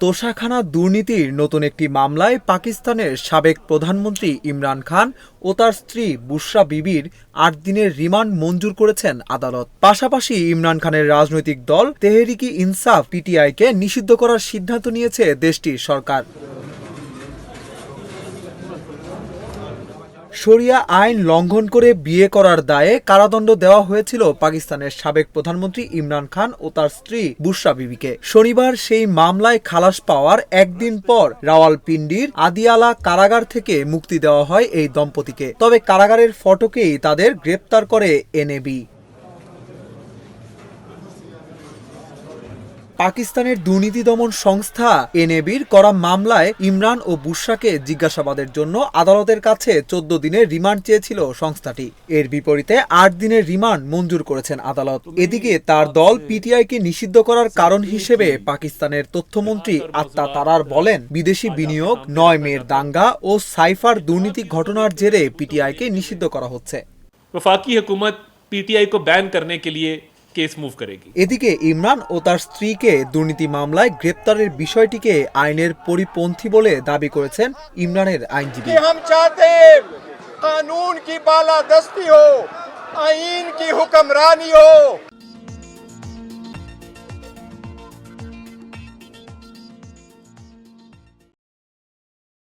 তোশাখানা দুর্নীতির নতুন একটি মামলায় পাকিস্তানের সাবেক প্রধানমন্ত্রী ইমরান খান ও তার স্ত্রী বুশরা বিবির ৮ দিনের রিমান্ড মঞ্জুর করেছেন আদালত। পাশাপাশি ইমরান খানের রাজনৈতিক দল তেহরিকি ইনসাফ পিটিআইকে নিষিদ্ধ করার সিদ্ধান্ত নিয়েছে দেশটির সরকার। শরিয়া আইন লঙ্ঘন করে বিয়ে করার দায়ে কারাদণ্ড দেওয়া হয়েছিল পাকিস্তানের সাবেক প্রধানমন্ত্রী ইমরান খান ও তার স্ত্রী বুশরা বিবিকে। শনিবার সেই মামলায় খালাস পাওয়ার একদিন পর রাওয়ালপিন্ডির আদিয়ালা কারাগার থেকে মুক্তি দেওয়া হয় এই দম্পতিকে। তবে কারাগারের ফটকেই তাদের গ্রেপ্তার করে এনএবি। পাকিস্তানের দুর্নীতি দমন সংস্থা এনএবির করা মামলায় ইমরান ও বুশরাকে জিজ্ঞাসাবাদের জন্য আদালতের কাছে 14 দিনের রিমান্ড চেয়েছিল সংস্থাটি। এর বিপরীতে 8 দিনের রিমান্ড মঞ্জুর করেছেন আদালত। এদিকে তার দল পিটিআইকে নিষিদ্ধ করার কারণ হিসেবে পাকিস্তানের তথ্যমন্ত্রী আত্তা তারার বলেন, বিদেশি বিনিয়োগ, 9 মের দাঙ্গা ও সাইফার দুর্নীতি ঘটনার জেরে পিটিআইকে নিষিদ্ধ করা হচ্ছে। वफाकी हुकूमत पीटीआई को बैन करने के लिए কেস মুভ করেগি। এদিকে ইমরান ও তার স্ত্রীকে দুর্নীতি মামলায় গ্রেপ্তারের বিষয়টিকে আইনের পরিপন্থী বলে দাবি করেছেন ইমরানের আইনজীবী। हम चाहते हैं कानून की बालादस्ती हो, आईन की हुक्मरानी हो।